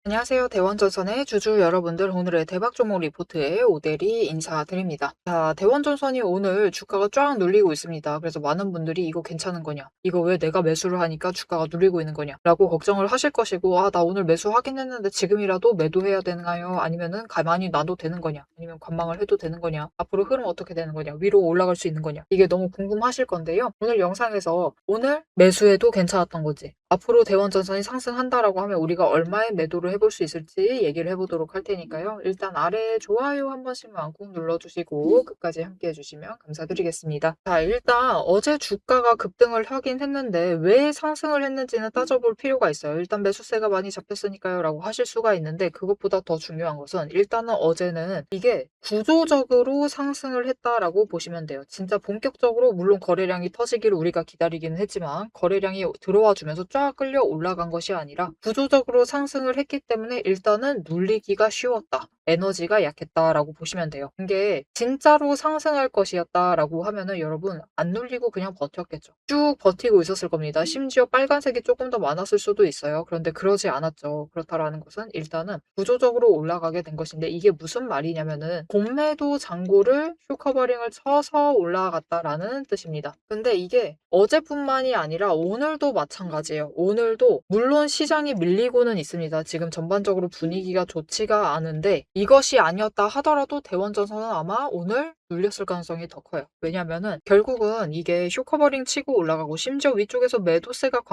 안녕하세요. 대원전선의 주주 여러분들, 오늘의 대박 종목 리포트에 오대리 인사드립니다. 자, 대원전선이 오늘 주가가 쫙 눌리고 있습니다. 그래서 많은 분들이 이거 괜찮은 거냐? 이거 왜 내가 매수를 하니까 주가가 눌리고 있는 거냐? 라고 걱정을 하실 것이고, 나 오늘 매수하긴 했는데 지금이라도 매도해야 되나요? 아니면은 가만히 놔도 되는 거냐? 아니면 관망을 해도 되는 거냐? 앞으로 흐름 어떻게 되는 거냐? 위로 올라갈 수 있는 거냐? 이게 너무 궁금하실 건데요. 오늘 영상에서 오늘 매수해도 괜찮았던 거지. 앞으로 대원전선이 상승한다라고 하면 우리가 얼마에 매도를 해볼 수 있을지 얘기를 해보도록 할 테니까요. 일단 아래 좋아요 한 번씩만 꾹 눌러주시고 끝까지 함께 해주시면 감사드리겠습니다. 자, 일단 어제 주가가 급등을 하긴 했는데 왜 상승을 했는지는 따져볼 필요가 있어요. 일단 매수세가 많이 잡혔으니까요 라고 하실 수가 있는데, 그것보다 더 중요한 것은 일단은 어제는 이게 구조적으로 상승을 했다라고 보시면 돼요. 진짜 본격적으로, 물론 거래량이 터지기를 우리가 기다리기는 했지만 거래량이 들어와 주면서 쫙 끌려 올라간 것이 아니라 구조적으로 상승을 했기 때문에 일단은 눌리기가 쉬웠다. 에너지가 약했다라고 보시면 돼요. 이게 진짜로 상승할 것이었다라고 하면은 여러분 안 눌리고 그냥 버텼겠죠. 쭉 버티고 있었을 겁니다. 심지어 빨간색이 조금 더 많았을 수도 있어요. 그런데 그러지 않았죠. 그렇다라는 것은 일단은 구조적으로 올라가게 된 것인데, 이게 무슨 말이냐면은 공매도 잔고를 쇼커버링을 쳐서 올라갔다라는 뜻입니다. 근데 이게 어제뿐만이 아니라 오늘도 마찬가지예요. 오늘도 물론 시장이 밀리고는 있습니다. 지금 전반적으로 분위기가 좋지가 않은데, 이것이 아니었다 하더라도 대원전선은 아마 오늘 눌렸을 가능성이 더 커요. 왜냐면은 결국은 이게 쇼커버링 치고 올라가고 심지어 위쪽에서 매도세가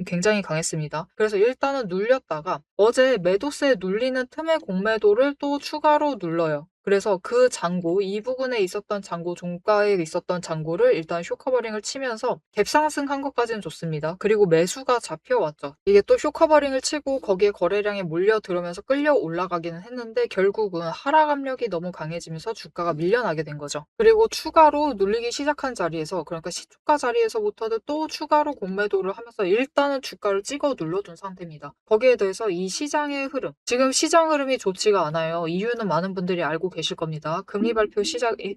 굉장히 강했습니다. 그래서 일단은 눌렸다가 어제 매도세 눌리는 틈에 공매도를 또 추가로 눌러요. 그래서 그 잔고, 이 부분에 있었던 잔고, 종가에 있었던 잔고를 일단 쇼커버링을 치면서 갭상승한 것까지는 좋습니다. 그리고 매수가 잡혀왔죠. 이게 또 쇼커버링을 치고 거기에 거래량이 몰려들으면서 끌려 올라가기는 했는데 결국은 하락 압력이 너무 강해지면서 주가가 밀려나게 된 거죠. 그리고 추가로 눌리기 시작한 자리에서, 그러니까 시초가 자리에서부터도 또 추가로 공매도를 하면서 일단은 주가를 찍어 눌러준 상태입니다. 거기에 대해서 이 시장의 흐름, 지금 시장 흐름이 좋지가 않아요. 이유는 많은 분들이 알고 계실 겁니다. 금리 발표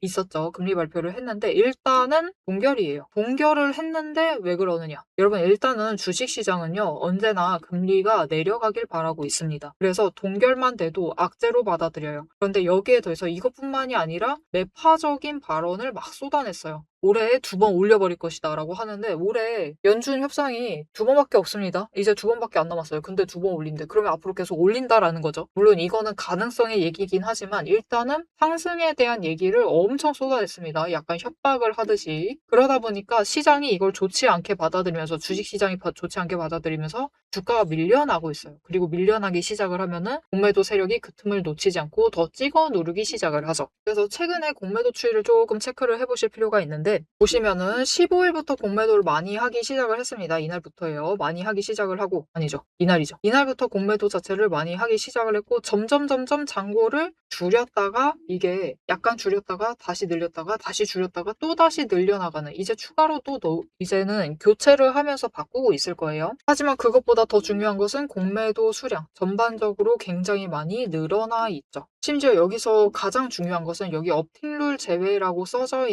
있었죠. 금리 발표를 했는데 일단은 동결이에요. 동결을 했는데 왜 그러느냐? 여러분, 일단은 주식시장은요, 언제나 금리가 내려가길 바라고 있습니다. 그래서 동결만 돼도 악재로 받아들여요. 그런데 여기에 더해서 이것뿐만이 아니라 매파적인 발언을 막 쏟아냈어요. 올해 2번 올려버릴 것이다 라고 하는데, 올해 연준 협상이 2번밖에 없습니다. 이제 2번밖에 안 남았어요. 근데 2번 올린대. 그러면 앞으로 계속 올린다라는 거죠. 물론 이거는 가능성의 얘기긴 하지만 일단은 상승에 대한 얘기를 엄청 쏟아냈습니다. 약간 협박을 하듯이. 그러다 보니까 시장이 이걸 좋지 않게 받아들이면서, 주식시장이 좋지 않게 받아들이면서 주가가 밀려나고 있어요. 그리고 밀려나기 시작을 하면은 공매도 세력이 그 틈을 놓치지 않고 더 찍어 누르기 시작을 하죠. 그래서 최근에 공매도 추이를 조금 체크를 해보실 필요가 있는데, 보시면은 15일부터 공매도를 많이 하기 시작을 했습니다. 이날부터예요. 많이 하기 시작을 하고, 아니죠, 이날이죠. 이날부터 공매도 자체를 많이 하기 시작을 했고, 점점 잔고를 줄였다가, 이게 약간 줄였다가 다시 늘렸다가 다시 줄였다가 또 다시 늘려나가는, 이제 추가로 또 이제는 교체를 하면서 바꾸고 있을 거예요. 하지만 그것보다 더 중요한 것은 공매도 수량 전반적으로 굉장히 많이 늘어나 있죠. 심지어 여기서 가장 중요한 것은 여기 업팅룰 예외라고 써져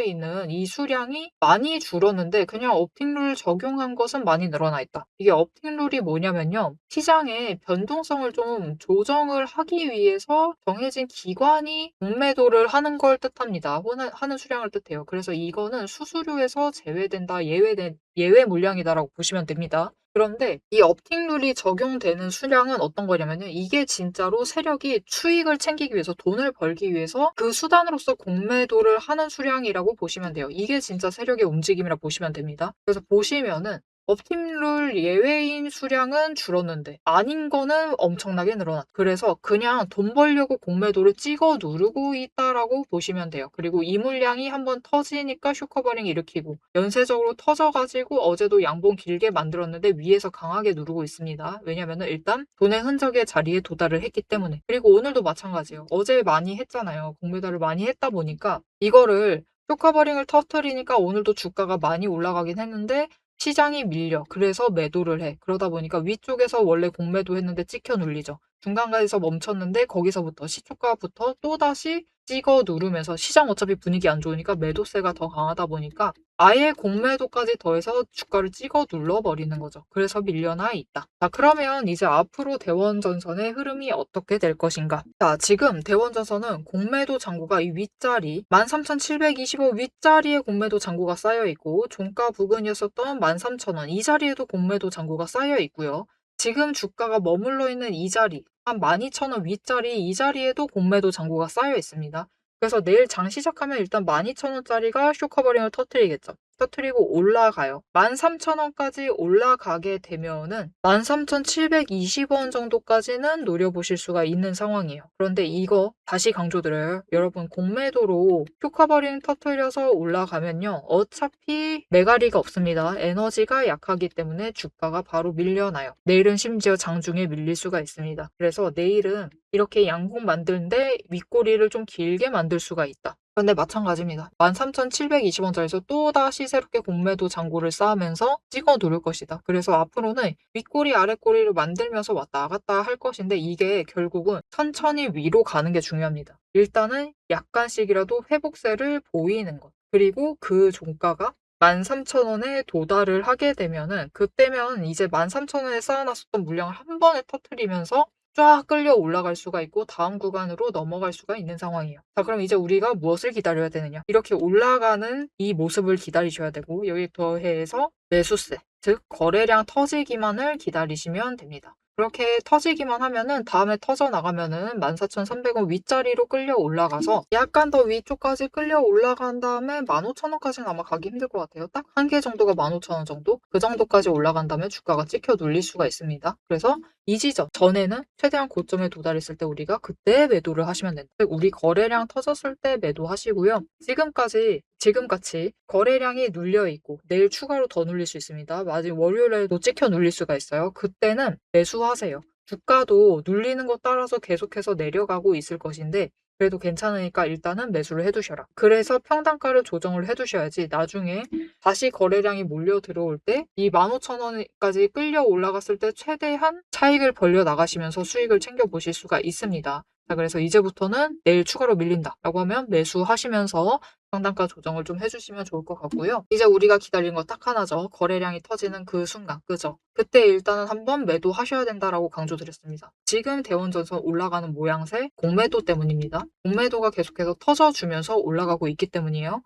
있는 이 수량이 많이 줄었는데 그냥 업팅룰 적용한 것은 많이 늘어나 있다. 이게 업팅룰이 뭐냐면요, 시장의 변동성을 좀 조정을 하기 위해서 정해진 기관이 공매도를 하는 걸 뜻합니다. 하는 수량을 뜻해요. 그래서 이거는 수수료에서 제외된다, 예외 물량이다라고 보시면 됩니다. 그런데 이 업팅룰이 적용되는 수량은 어떤 거냐면요, 이게 진짜로 세력이 수익을 챙기기 위해서, 돈을 벌기 위해서 그 수단으로서 공매도를 하는 수량이라고 보시면 돼요. 이게 진짜 세력의 움직임이라 보시면 됩니다. 그래서 보시면은 업팅룰 예외인 수량은 줄었는데 아닌 거는 엄청나게 늘어났다. 그래서 그냥 돈 벌려고 공매도를 찍어 누르고 있다라고 보시면 돼요. 그리고 이 물량이 한번 터지니까 쇼커버링 일으키고, 연쇄적으로 터져가지고 어제도 양봉 길게 만들었는데 위에서 강하게 누르고 있습니다. 왜냐면은 일단 돈의 흔적의 자리에 도달을 했기 때문에. 그리고 오늘도 마찬가지예요. 어제 많이 했잖아요. 공매도를 많이 했다 보니까 이거를 쇼커버링을 터뜨리니까 오늘도 주가가 많이 올라가긴 했는데 시장이 밀려. 그래서 매도를 해. 그러다 보니까 위쪽에서 원래 공매도 했는데 찍혀 눌리죠. 중간가에서 멈췄는데 거기서부터 시초가부터 또다시 찍어 누르면서 시장 어차피 분위기 안 좋으니까 매도세가 더 강하다 보니까 아예 공매도까지 더해서 주가를 찍어 눌러버리는 거죠. 그래서 밀려나 있다. 자, 그러면 이제 앞으로 대원전선의 흐름이 어떻게 될 것인가? 자, 지금 대원전선은 공매도 잔고가 이 윗자리 13,725 윗자리에 공매도 잔고가 쌓여 있고 종가 부근이었었던 13,000원 이 자리에도 공매도 잔고가 쌓여 있고요. 지금 주가가 머물러 있는 이 자리, 한 12,000원 윗자리 이 자리에도 공매도 잔고가 쌓여 있습니다. 그래서 내일 장 시작하면 일단 12,000원짜리가 쇼커버링을 터뜨리겠죠. 터뜨리고 올라가요. 13,000원까지 올라가게 되면은 13,720원 정도까지는 노려보실 수가 있는 상황이에요. 그런데 이거 다시 강조드려요. 여러분 공매도로 쇼커버링 터뜨려서 올라가면요. 어차피 매가리가 없습니다. 에너지가 약하기 때문에 주가가 바로 밀려나요. 내일은 심지어 장중에 밀릴 수가 있습니다. 그래서 내일은 이렇게 양봉 만드는데 윗꼬리를 좀 길게 만들 수가 있다. 근데 마찬가지입니다. 13,720원짜리에서 또다시 새롭게 공매도 잔고를 쌓으면서 찍어 누를 것이다. 그래서 앞으로는 윗꼬리 아랫꼬리를 만들면서 왔다 갔다 할 것인데 이게 결국은 천천히 위로 가는 게 중요합니다. 일단은 약간씩이라도 회복세를 보이는 것. 그리고 그 종가가 13,000원에 도달을 하게 되면은 그때면 이제 13,000원에 쌓아놨었던 물량을 한 번에 터트리면서 쫙 끌려 올라갈 수가 있고 다음 구간으로 넘어갈 수가 있는 상황이에요. 자, 그럼 이제 우리가 무엇을 기다려야 되느냐? 이렇게 올라가는 이 모습을 기다리셔야 되고 여기 더해서 매수세, 즉 거래량 터지기만을 기다리시면 됩니다. 그렇게 터지기만 하면은 다음에 터져 나가면은 14,300원 윗자리로 끌려 올라가서 약간 더 위쪽까지 끌려 올라간 다음에 15,000원까지는 아마 가기 힘들 것 같아요. 딱 한 개 정도가 15,000원 정도? 그 정도까지 올라간 다음에 주가가 찍혀 눌릴 수가 있습니다. 그래서 이 지점 전에는 최대한 고점에 도달했을 때 우리가 그때 매도를 하시면 된다. 즉 우리 거래량 터졌을 때 매도하시고요. 지금같이 거래량이 눌려 있고 내일 추가로 더 눌릴 수 있습니다. 아직 월요일에도 찍혀 눌릴 수가 있어요. 그때는 매수하세요. 주가도 눌리는 것 따라서 계속해서 내려가고 있을 것인데 그래도 괜찮으니까 일단은 매수를 해두셔라. 그래서 평단가를 조정을 해두셔야지 나중에 다시 거래량이 몰려 들어올 때 이 15,000원까지 끌려 올라갔을 때 최대한 차익을 벌려 나가시면서 수익을 챙겨보실 수가 있습니다. 자, 그래서 이제부터는 내일 추가로 밀린다라고 하면 매수하시면서 평단가 조정을 좀 해주시면 좋을 것 같고요. 이제 우리가 기다린 거 딱 하나죠. 거래량이 터지는 그 순간, 그죠? 그때 일단은 한번 매도하셔야 된다라고 강조드렸습니다. 지금 대원전선 올라가는 모양새 공매도 때문입니다. 공매도가 계속해서 터져주면서 올라가고 있기 때문이에요.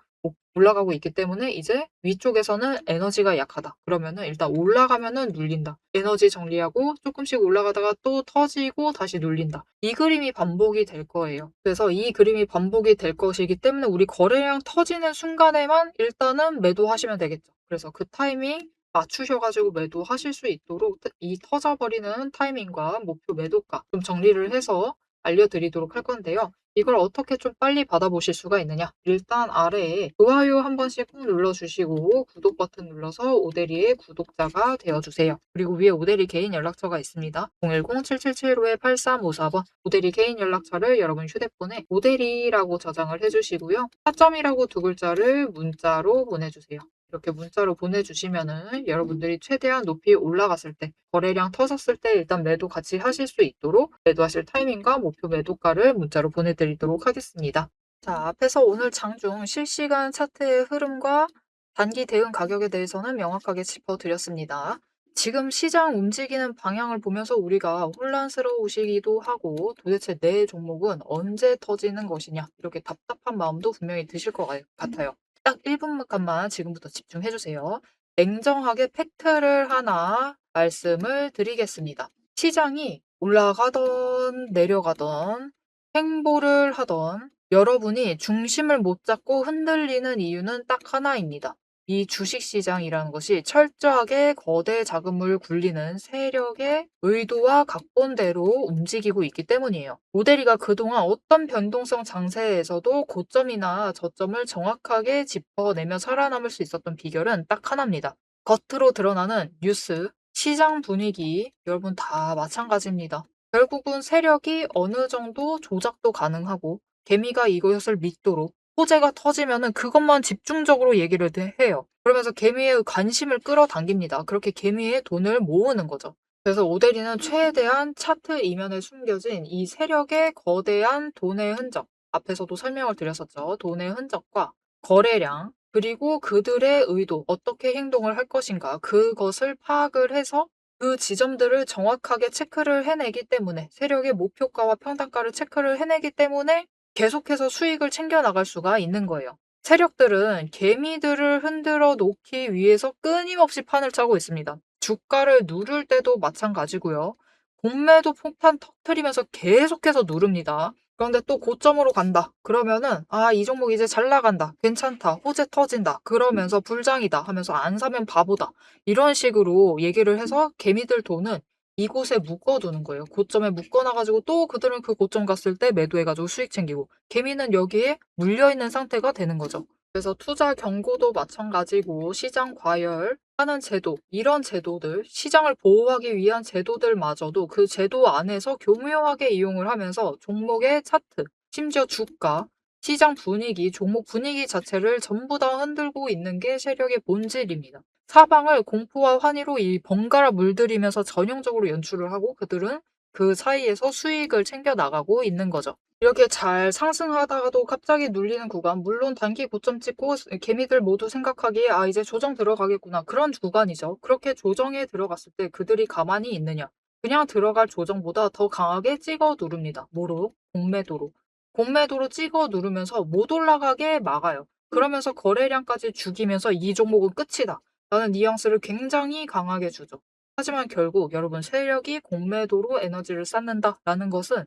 올라가고 있기 때문에 이제 위쪽에서는 에너지가 약하다. 그러면은 일단 올라가면은 눌린다. 에너지 정리하고 조금씩 올라가다가 또 터지고 다시 눌린다. 이 그림이 반복이 될 거예요. 그래서 이 그림이 반복이 될 것이기 때문에 우리 거래량 터지는 순간에만 일단은 매도하시면 되겠죠. 그래서 그 타이밍 맞추셔가지고 매도하실 수 있도록 이 터져버리는 타이밍과 목표 매도가 좀 정리를 해서 알려드리도록 할 건데요. 이걸 어떻게 좀 빨리 받아보실 수가 있느냐? 일단 아래에 좋아요 한 번씩 꾹 눌러주시고 구독 버튼 눌러서 오대리의 구독자가 되어주세요. 그리고 위에 오대리 개인 연락처가 있습니다. 010-7775-8354번 오대리 개인 연락처를 여러분 휴대폰에 오대리라고 저장을 해주시고요. 타점이라고 두 글자를 문자로 보내주세요. 이렇게 문자로 보내주시면은 여러분들이 최대한 높이 올라갔을 때 거래량 터졌을 때 일단 매도 같이 하실 수 있도록 매도하실 타이밍과 목표 매도가를 문자로 보내드리도록 하겠습니다. 자, 앞에서 오늘 장중 실시간 차트의 흐름과 단기 대응 가격에 대해서는 명확하게 짚어드렸습니다. 지금 시장 움직이는 방향을 보면서 우리가 혼란스러우시기도 하고 도대체 내 종목은 언제 터지는 것이냐 이렇게 답답한 마음도 분명히 드실 것 같아요. 딱 1분간만 지금부터 집중해 주세요. 냉정하게 팩트를 하나 말씀을 드리겠습니다. 시장이 올라가던 내려가던 행보를 하던 여러분이 중심을 못 잡고 흔들리는 이유는 딱 하나입니다. 이 주식시장이라는 것이 철저하게 거대 자금을 굴리는 세력의 의도와 각본대로 움직이고 있기 때문이에요. 모델이가 그동안 어떤 변동성 장세에서도 고점이나 저점을 정확하게 짚어내며 살아남을 수 있었던 비결은 딱 하나입니다. 겉으로 드러나는 뉴스, 시장 분위기, 여러분 다 마찬가지입니다. 결국은 세력이 어느 정도 조작도 가능하고 개미가 이것을 믿도록 호재가 터지면은 그것만 집중적으로 얘기를 해요. 그러면서 개미의 관심을 끌어당깁니다. 그렇게 개미의 돈을 모으는 거죠. 그래서 오데리는 최대한 차트 이면에 숨겨진 이 세력의 거대한 돈의 흔적, 앞에서도 설명을 드렸었죠. 돈의 흔적과 거래량, 그리고 그들의 의도, 어떻게 행동을 할 것인가, 그것을 파악을 해서 그 지점들을 정확하게 체크를 해내기 때문에, 세력의 목표가와 평단가를 체크를 해내기 때문에 계속해서 수익을 챙겨나갈 수가 있는 거예요. 세력들은 개미들을 흔들어 놓기 위해서 끊임없이 판을 짜고 있습니다. 주가를 누를 때도 마찬가지고요. 공매도 폭탄 터트리면서 계속해서 누릅니다. 그런데 또 고점으로 간다. 그러면은 이 종목 이제 잘 나간다. 괜찮다. 호재 터진다. 그러면서 불장이다 하면서 안 사면 바보다. 이런 식으로 얘기를 해서 개미들 돈은 이곳에 묶어두는 거예요. 고점에 묶어놔가지고 또 그들은 그 고점 갔을 때 매도해가지고 수익 챙기고, 개미는 여기에 물려있는 상태가 되는 거죠. 그래서 투자 경고도 마찬가지고, 시장 과열하는 제도, 이런 제도들, 시장을 보호하기 위한 제도들마저도 그 제도 안에서 교묘하게 이용을 하면서 종목의 차트, 심지어 주가, 시장 분위기, 종목 분위기 자체를 전부 다 흔들고 있는 게 세력의 본질입니다. 사방을 공포와 환희로 이 번갈아 물들이면서 전형적으로 연출을 하고, 그들은 그 사이에서 수익을 챙겨 나가고 있는 거죠. 이렇게 잘 상승하다가도 갑자기 눌리는 구간, 물론 단기 고점 찍고 개미들 모두 생각하기에 이제 조정 들어가겠구나, 그런 구간이죠. 그렇게 조정에 들어갔을 때 그들이 가만히 있느냐? 그냥 들어갈 조정보다 더 강하게 찍어 누릅니다. 뭐로? 공매도로. 공매도로 찍어 누르면서 못 올라가게 막아요. 그러면서 거래량까지 죽이면서 이 종목은 끝이다 라는 뉘앙스를 굉장히 강하게 주죠. 하지만 결국 여러분, 세력이 공매도로 에너지를 쌓는다라는 것은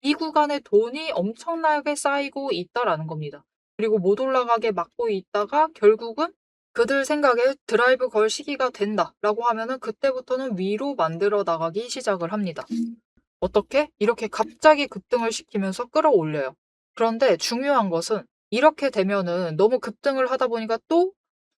이 구간에 돈이 엄청나게 쌓이고 있다라는 겁니다. 그리고 못 올라가게 막고 있다가 결국은 그들 생각에 드라이브 걸 시기가 된다라고 하면은 그때부터는 위로 만들어 나가기 시작을 합니다. 어떻게? 이렇게 갑자기 급등을 시키면서 끌어올려요. 그런데 중요한 것은 이렇게 되면은 너무 급등을 하다 보니까 또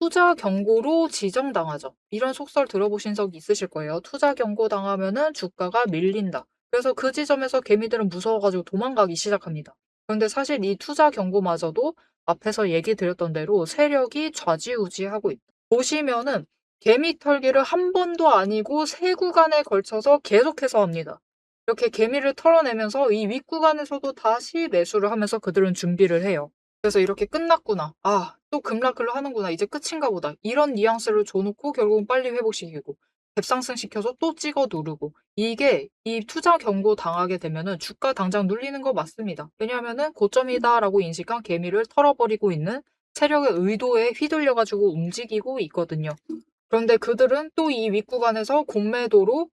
투자 경고로 지정당하죠. 이런 속설 들어보신 적 있으실 거예요. 투자 경고 당하면은 주가가 밀린다. 그래서 그 지점에서 개미들은 무서워가지고 도망가기 시작합니다. 그런데 사실 이 투자 경고마저도 앞에서 얘기 드렸던 대로 세력이 좌지우지하고 있다. 보시면은 개미 털기를 한 번도 아니고 세 구간에 걸쳐서 계속해서 합니다. 이렇게 개미를 털어내면서 이 윗구간에서도 다시 매수를 하면서 그들은 준비를 해요. 그래서 이렇게 끝났구나. 또 급락을 하는구나. 이제 끝인가 보다. 이런 뉘앙스를 줘놓고 결국은 빨리 회복시키고, 갭상승 시켜서 또 찍어 누르고. 이게 이 투자 경고 당하게 되면은 주가 당장 눌리는 거 맞습니다. 왜냐하면은 고점이다라고 인식한 개미를 털어버리고 있는 세력의 의도에 휘둘려가지고 움직이고 있거든요. 그런데 그들은 또 이 윗구간에서 공매도로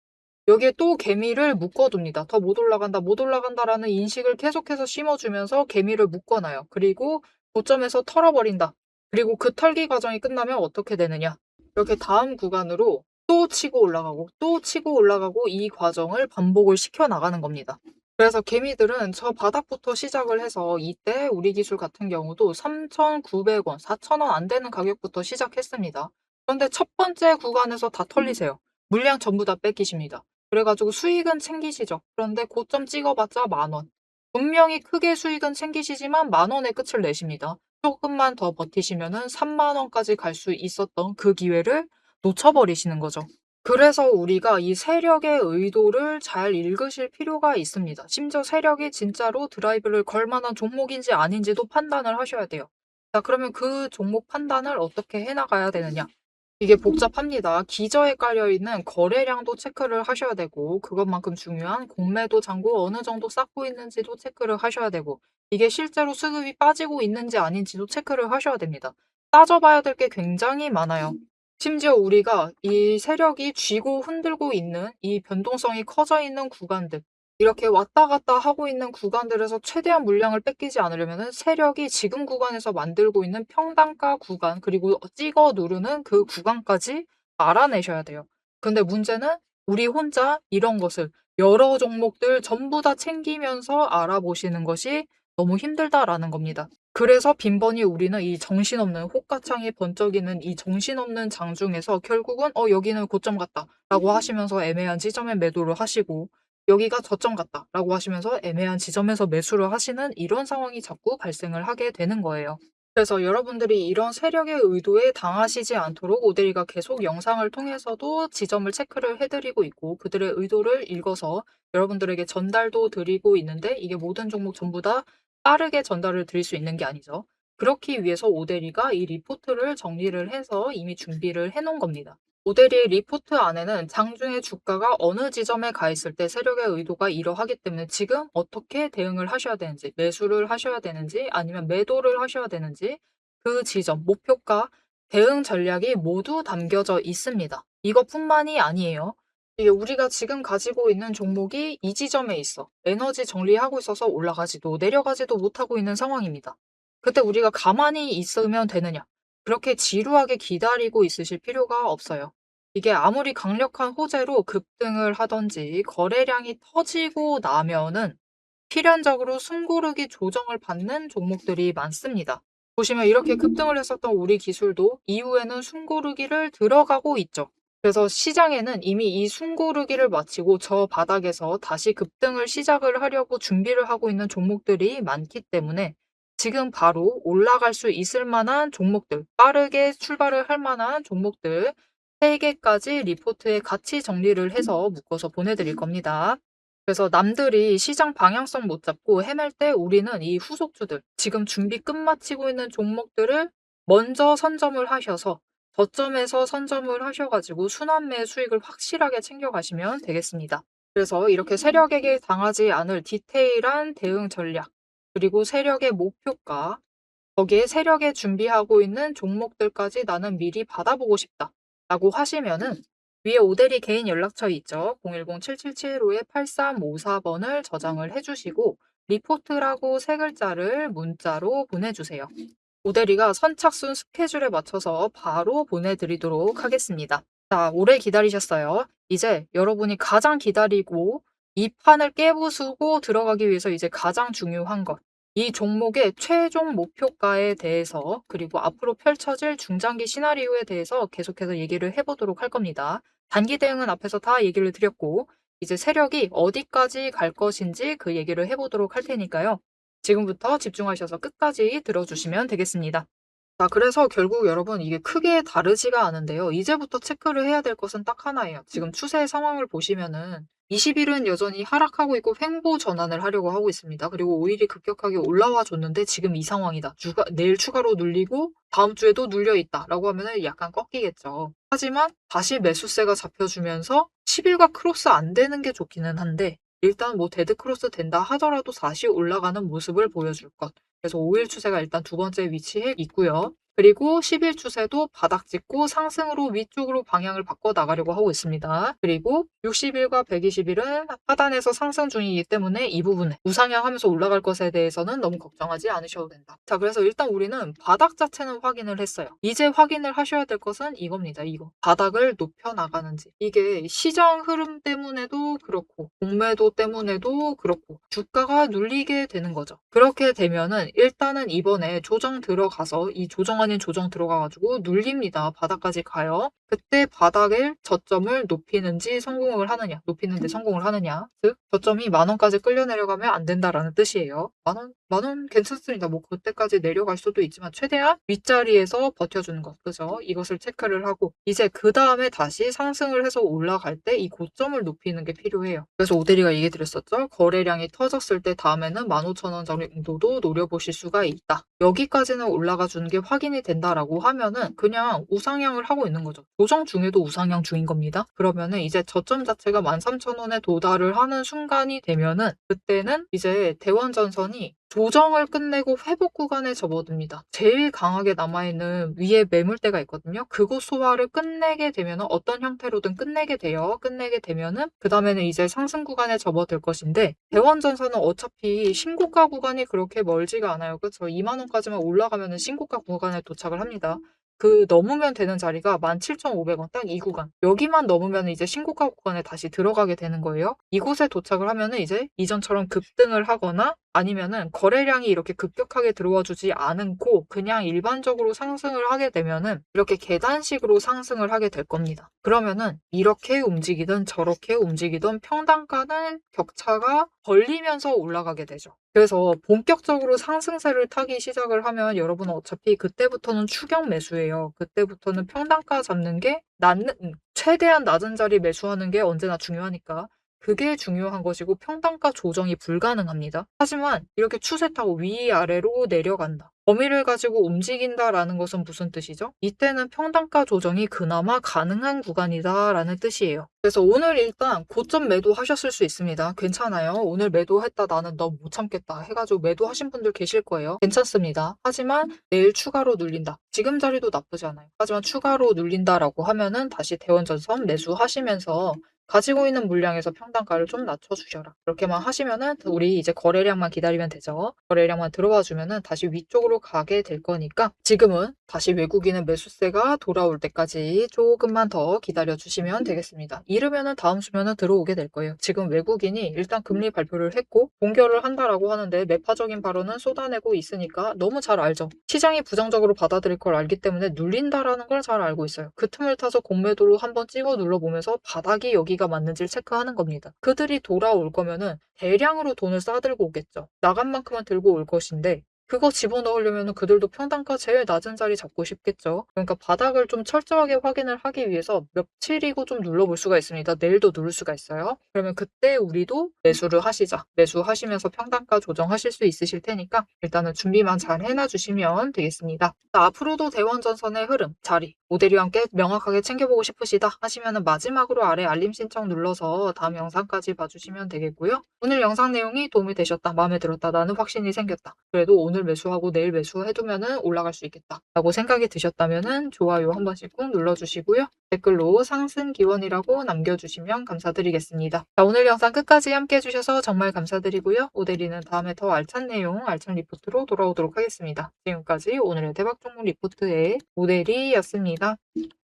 여기에 또 개미를 묶어둡니다. 더 못 올라간다, 못 올라간다라는 인식을 계속해서 심어주면서 개미를 묶어놔요. 그리고 고점에서 털어버린다. 그리고 그 털기 과정이 끝나면 어떻게 되느냐? 이렇게 다음 구간으로 또 치고 올라가고 또 치고 올라가고, 이 과정을 반복을 시켜 나가는 겁니다. 그래서 개미들은 저 바닥부터 시작을 해서 이때 우리 기술 같은 경우도 3,900원, 4,000원 안 되는 가격부터 시작했습니다. 그런데 첫 번째 구간에서 다 털리세요. 물량 전부 다 뺏기십니다. 그래가지고 수익은 챙기시죠. 그런데 고점 찍어봤자 10,000원. 분명히 크게 수익은 챙기시지만 10,000원의 끝을 내십니다. 조금만 더 버티시면은 30,000원까지 갈 수 있었던 그 기회를 놓쳐버리시는 거죠. 그래서 우리가 이 세력의 의도를 잘 읽으실 필요가 있습니다. 심지어 세력이 진짜로 드라이브를 걸 만한 종목인지 아닌지도 판단을 하셔야 돼요. 자, 그러면 그 종목 판단을 어떻게 해나가야 되느냐? 이게 복잡합니다. 기저에 깔려있는 거래량도 체크를 하셔야 되고, 그것만큼 중요한 공매도 잔고 어느 정도 쌓고 있는지도 체크를 하셔야 되고, 이게 실제로 수급이 빠지고 있는지 아닌지도 체크를 하셔야 됩니다. 따져봐야 될 게 굉장히 많아요. 심지어 우리가 이 세력이 쥐고 흔들고 있는 이 변동성이 커져 있는 구간들, 이렇게 왔다 갔다 하고 있는 구간들에서 최대한 물량을 뺏기지 않으려면 세력이 지금 구간에서 만들고 있는 평단가 구간, 그리고 찍어 누르는 그 구간까지 알아내셔야 돼요. 근데 문제는 우리 혼자 이런 것을 여러 종목들 전부 다 챙기면서 알아보시는 것이 너무 힘들다라는 겁니다. 그래서 빈번히 우리는 이 정신없는 호가창이 번쩍이는 이 정신없는 장중에서 결국은 여기는 고점 같다 라고 하시면서 애매한 지점에 매도를 하시고, 여기가 저점 같다 라고 하시면서 애매한 지점에서 매수를 하시는 이런 상황이 자꾸 발생을 하게 되는 거예요. 그래서 여러분들이 이런 세력의 의도에 당하시지 않도록 오데이가 계속 영상을 통해서도 지점을 체크를 해 드리고 있고 그들의 의도를 읽어서 여러분들에게 전달도 드리고 있는데 이게 모든 종목 전부 다 빠르게 전달을 드릴 수 있는 게 아니죠. 그렇기 위해서 오데리가 이 리포트를 정리를 해서 이미 준비를 해 놓은 겁니다. 오데리의 리포트 안에는 장중에 주가가 어느 지점에 가 있을 때 세력의 의도가 이러하기 때문에 지금 어떻게 대응을 하셔야 되는지, 매수를 하셔야 되는지 아니면 매도를 하셔야 되는지 그 지점, 목표가, 대응 전략이 모두 담겨져 있습니다. 이것뿐만이 아니에요. 이게 우리가 지금 가지고 있는 종목이 이 지점에 있어. 에너지 정리하고 있어서 올라가지도 내려가지도 못하고 있는 상황입니다. 그때 우리가 가만히 있으면 되느냐? 그렇게 지루하게 기다리고 있으실 필요가 없어요. 이게 아무리 강력한 호재로 급등을 하든지 거래량이 터지고 나면은 필연적으로 숨고르기 조정을 받는 종목들이 많습니다. 보시면 이렇게 급등을 했었던 우리 기술도 이후에는 숨고르기를 들어가고 있죠. 그래서 시장에는 이미 이 숨고르기를 마치고 저 바닥에서 다시 급등을 시작을 하려고 준비를 하고 있는 종목들이 많기 때문에 지금 바로 올라갈 수 있을 만한 종목들, 빠르게 출발을 할 만한 종목들 3개까지 리포트에 같이 정리를 해서 묶어서 보내드릴 겁니다. 그래서 남들이 시장 방향성 못 잡고 헤맬 때 우리는 이 후속주들, 지금 준비 끝마치고 있는 종목들을 먼저 선점을 하셔서 저점에서 선점을 하셔가지고 순환매 수익을 확실하게 챙겨가시면 되겠습니다. 그래서 이렇게 세력에게 당하지 않을 디테일한 대응 전략, 그리고 세력의 목표가, 거기에 세력에 준비하고 있는 종목들까지 나는 미리 받아보고 싶다 라고 하시면은 위에 오대리 개인 연락처 있죠. 010-7775-8354번을 저장을 해주시고 리포트라고 3글자를 문자로 보내주세요. 오대리가 선착순 스케줄에 맞춰서 바로 보내드리도록 하겠습니다. 자, 오래 기다리셨어요. 이제 여러분이 가장 기다리고 이 판을 깨부수고 들어가기 위해서 이제 가장 중요한 것. 이 종목의 최종 목표가에 대해서 그리고 앞으로 펼쳐질 중장기 시나리오에 대해서 계속해서 얘기를 해보도록 할 겁니다. 단기 대응은 앞에서 다 얘기를 드렸고 이제 세력이 어디까지 갈 것인지 그 얘기를 해보도록 할 테니까요. 지금부터 집중하셔서 끝까지 들어주시면 되겠습니다. 자, 그래서 결국 여러분 이게 크게 다르지가 않은데요. 이제부터 체크를 해야 될 것은 딱 하나예요. 지금 추세 상황을 보시면은 20일은 여전히 하락하고 있고 횡보 전환을 하려고 하고 있습니다. 그리고 오일이 급격하게 올라와 줬는데 지금 이 상황이다. 내일 추가로 눌리고 다음 주에도 눌려 있다라고 하면은 약간 꺾이겠죠. 하지만 다시 매수세가 잡혀주면서 10일과 크로스 안 되는 게 좋기는 한데 일단 뭐 데드 크로스 된다 하더라도 다시 올라가는 모습을 보여줄 것. 그래서 5일 추세가 일단 두 번째 위치에 있고요. 그리고 10일 추세도 바닥 찍고 상승으로 위쪽으로 방향을 바꿔 나가려고 하고 있습니다. 그리고 60일과 120일은 하단에서 상승 중이기 때문에 이 부분에 우상향하면서 올라갈 것에 대해서는 너무 걱정하지 않으셔도 된다. 자, 그래서 일단 우리는 바닥 자체는 확인을 했어요. 이제 확인을 하셔야 될 것은 이겁니다. 이거. 바닥을 높여 나가는지. 이게 시장 흐름 때문에도 그렇고 공매도 때문에도 그렇고 주가가 눌리게 되는 거죠. 그렇게 되면은 일단은 이번에 조정 들어가서 이 조정 아닌 조정 들어가가지고 눌립니다. 바닥까지 가요. 그때 바닥의 저점을 높이는지 성공을 하느냐, 높이는데 성공을 하느냐. 즉 저점이 10,000원까지 끌려 내려가면 안 된다라는 뜻이에요. 10,000원 괜찮습니다. 뭐 그때까지 내려갈 수도 있지만 최대한 윗자리에서 버텨주는 것, 그죠? 이것을 체크를 하고 이제 그 다음에 다시 상승을 해서 올라갈 때 이 고점을 높이는 게 필요해요. 그래서 오대리가 얘기 드렸었죠. 거래량이 터졌을 때 다음에는 15,000원 정도도 노려보실 수가 있다. 여기까지는 올라가 주는 게 확인이 된다라고 하면은 그냥 우상향을 하고 있는 거죠. 조정 중에도 우상향 중인 겁니다. 그러면은 이제 저점 자체가 13,000원에 도달을 하는 순간이 되면은 그때는 이제 대원전선이 조정을 끝내고 회복 구간에 접어듭니다. 제일 강하게 남아있는 위에 매물대가 있거든요. 그곳 소화를 끝내게 되면 어떤 형태로든 끝내게 돼요. 끝내게 되면은 그 다음에는 이제 상승 구간에 접어들 것인데 대원전선은 어차피 신고가 구간이 그렇게 멀지가 않아요. 그렇죠? 20,000원까지만 올라가면은 신고가 구간에 도착을 합니다. 그 넘으면 되는 자리가 17,500원 딱 이 구간. 여기만 넘으면 이제 신고가 구간에 다시 들어가게 되는 거예요. 이곳에 도착을 하면은 이제 이전처럼 급등을 하거나 아니면은 거래량이 이렇게 급격하게 들어와 주지 않고 그냥 일반적으로 상승을 하게 되면은 이렇게 계단식으로 상승을 하게 될 겁니다. 그러면은 이렇게 움직이든 저렇게 움직이든 평단가는 격차가 벌리면서 올라가게 되죠. 그래서 본격적으로 상승세를 타기 시작을 하면 여러분은 어차피 그때부터는 추격 매수예요. 그때부터는 평단가 잡는 게 최대한 낮은 자리 매수하는 게 언제나 중요하니까. 그게 중요한 것이고 평단가 조정이 불가능합니다. 하지만 이렇게 추세 타고 위아래로 내려간다. 범위를 가지고 움직인다라는 것은 무슨 뜻이죠? 이때는 평단가 조정이 그나마 가능한 구간이다라는 뜻이에요. 그래서 오늘 일단 고점 매도하셨을 수 있습니다. 괜찮아요. 오늘 매도했다 나는 너무 못 참겠다 해가지고 매도하신 분들 계실 거예요. 괜찮습니다. 하지만 내일 추가로 눌린다. 지금 자리도 나쁘지 않아요. 하지만 추가로 눌린다라고 하면은 다시 대원전선 매수하시면서 가지고 있는 물량에서 평단가를 좀 낮춰주셔라. 그렇게만 하시면은 우리 이제 거래량만 기다리면 되죠. 거래량만 들어와 주면은 다시 위쪽으로 가게 될 거니까 지금은 다시 외국인은 매수세가 돌아올 때까지 조금만 더 기다려 주시면 되겠습니다. 이르면은 다음 주면은 들어오게 될 거예요. 지금 외국인이 일단 금리 발표를 했고 동결을 한다라고 하는데 매파적인 발언은 쏟아내고 있으니까 너무 잘 알죠. 시장이 부정적으로 받아들일 걸 알기 때문에 눌린다라는 걸 잘 알고 있어요. 그 틈을 타서 공매도로 한번 찍어 눌러보면서 바닥이 여기가 맞는지를 체크하는 겁니다. 그들이 돌아올 거면은 대량으로 돈을 싸들고 오겠죠. 나간 만큼은 들고 올 것인데 그거 집어넣으려면 그들도 평단가 제일 낮은 자리 잡고 싶겠죠. 그러니까 바닥을 좀 철저하게 확인을 하기 위해서 며칠이고 좀 눌러볼 수가 있습니다. 내일도 누를 수가 있어요. 그러면 그때 우리도 매수를 하시자. 매수하시면서 평단가 조정하실 수 있으실 테니까 일단은 준비만 잘 해놔주시면 되겠습니다. 자, 앞으로도 대원전선의 흐름, 자리, 모델이와 함께 명확하게 챙겨보고 싶으시다 하시면은 마지막으로 아래 알림 신청 눌러서 다음 영상까지 봐주시면 되겠고요. 오늘 영상 내용이 도움이 되셨다, 마음에 들었다, 나는 확신이 생겼다. 그래도 오늘 매수하고 내일 매수해두면은 올라갈 수 있겠다 라고 생각이 드셨다면은 좋아요 한 번씩 꾹 눌러주시고요. 댓글로 상승 기원이라고 남겨주시면 감사드리겠습니다. 자, 오늘 영상 끝까지 함께 해주셔서 정말 감사드리고요. 오대리는 다음에 더 알찬 내용, 알찬 리포트로 돌아오도록 하겠습니다. 지금까지 오늘의 대박 종목 리포트의 오대리였습니다.